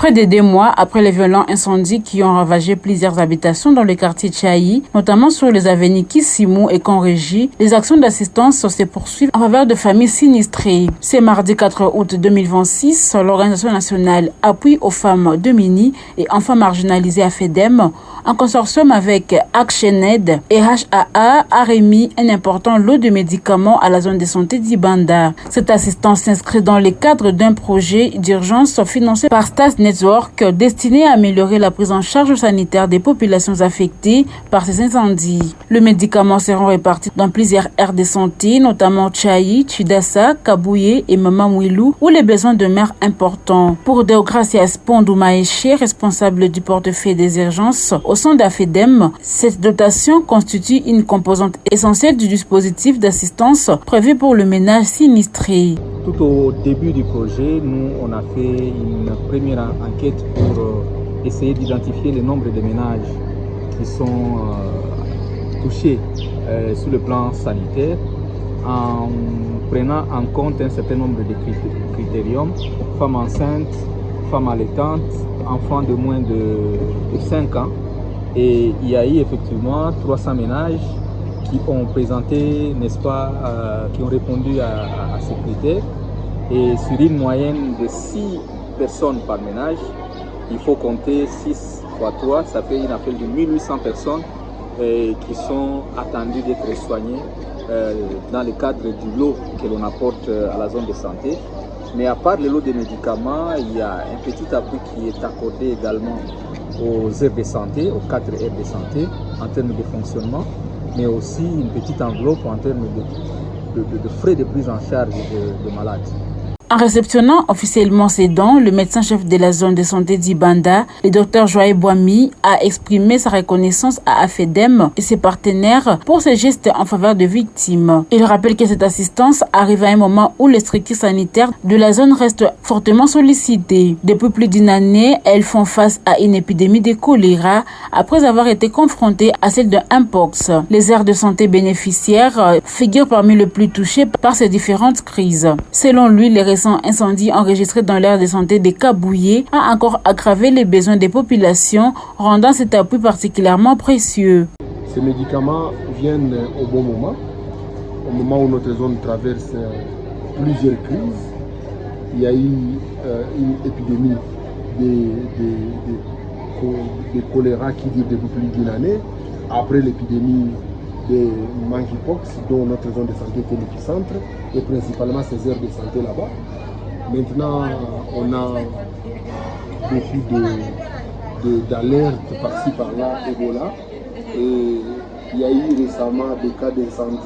Près de 2 mois après les violents incendies qui ont ravagé plusieurs habitations dans le quartier Tchaï, notamment sur les avenues Kissimou et Conrégie, les actions d'assistance se poursuivent en faveur de familles sinistrées. Ce mardi 4 août 2026, l'Organisation nationale Appui aux femmes de Mini et enfants marginalisés à FEDEM, en consortium avec ActionAid et HAA, a remis un important lot de médicaments à la zone de santé d'Ibanda. Cette assistance s'inscrit dans le cadre d'un projet d'urgence financé par Stas Network destiné à améliorer la prise en charge sanitaire des populations affectées par ces incendies. Les médicaments seront répartis dans plusieurs aires de santé, notamment Tchaï, Chidassa, Kabouye et Mamamouilou, où les besoins demeurent importants. Pour Deogracias Pondoumaéché, responsable du portefeuille des urgences au sein d'AFEDEM, cette dotation constitue une composante essentielle du dispositif d'assistance prévu pour le ménage sinistré. Tout au début du projet, nous, on a fait une première enquête pour essayer d'identifier le nombre de ménages qui sont touchés sur le plan sanitaire en prenant en compte un certain nombre de critériums: femmes enceintes, femmes allaitantes, enfants de moins de 5 ans. Et il y a eu effectivement 300 ménages qui ont présenté, n'est-ce pas, qui ont répondu à ces critères. Et sur une moyenne de 6 personnes par ménage, il faut compter 6 fois 3, ça fait une affaire de 1800 personnes qui sont attendues d'être soignées dans le cadre du lot que l'on apporte à la zone de santé. Mais à part le lot de médicaments, il y a un petit appui qui est accordé également aux aires de santé, aux 4 aires de santé en termes de fonctionnement, mais aussi une petite enveloppe en termes de frais de prise en charge de malades. En réceptionnant officiellement ces dons, le médecin-chef de la zone de santé d'Ibanda, le Dr Joaï Boami, a exprimé sa reconnaissance à AFEDEM et ses partenaires pour ces gestes en faveur de victimes. Il rappelle que cette assistance arrive à un moment où les structures sanitaires de la zone restent fortement sollicitées. Depuis plus d'une année, elles font face à une épidémie de choléra après avoir été confrontées à celle de Mpox. Les aires de santé bénéficiaires figurent parmi les plus touchées par ces différentes crises. Selon lui, les récents incendies enregistrés dans l'aire de santé de Kabouye a encore aggravé les besoins des populations, rendant cet appui particulièrement précieux. Ces médicaments viennent au bon moment, au moment où notre zone traverse plusieurs crises. Il y a eu une épidémie de choléra qui dure depuis plus d'une année. Après l'épidémie de monkeypox, dont notre zone de santé était l'épicentre, et principalement ces aires de santé là-bas. Maintenant, on a beaucoup d'alertes par-ci par-là, Ebola. Et il y a eu récemment des cas d'incendie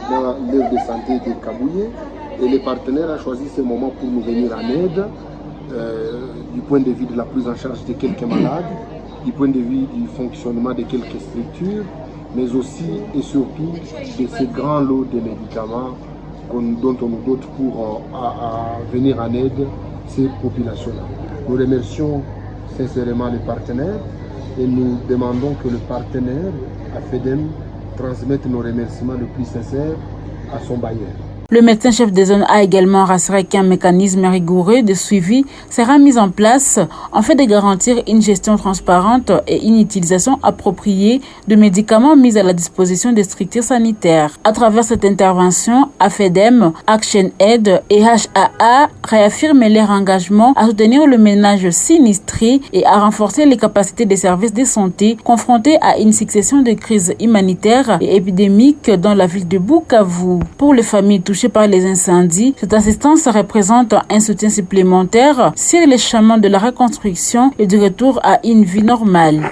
dans l'aire de santé de Kabouye. Et les partenaires ont choisi ce moment pour nous venir en aide, du point de vue de la prise en charge de quelques malades, du point de vue du fonctionnement de quelques structures, mais aussi et surtout de ces grands lots de médicaments dont on nous dote pour venir en aide ces populations-là. Nous remercions sincèrement les partenaires et nous demandons que le partenaire, AFEDEM, transmette nos remerciements le plus sincères à son bailleur. Le médecin-chef des zones a également rassuré qu'un mécanisme rigoureux de suivi sera mis en place en fait de garantir une gestion transparente et une utilisation appropriée de médicaments mis à la disposition des structures sanitaires. À travers cette intervention, AFEDEM, ActionAid et HAA réaffirment leur engagement à soutenir le ménage sinistré et à renforcer les capacités des services de santé confrontés à une succession de crises humanitaires et épidémiques dans la ville de Bukavu. Pour les familles touchées par les incendies, cette assistance représente un soutien supplémentaire sur les chemins de la reconstruction et du retour à une vie normale.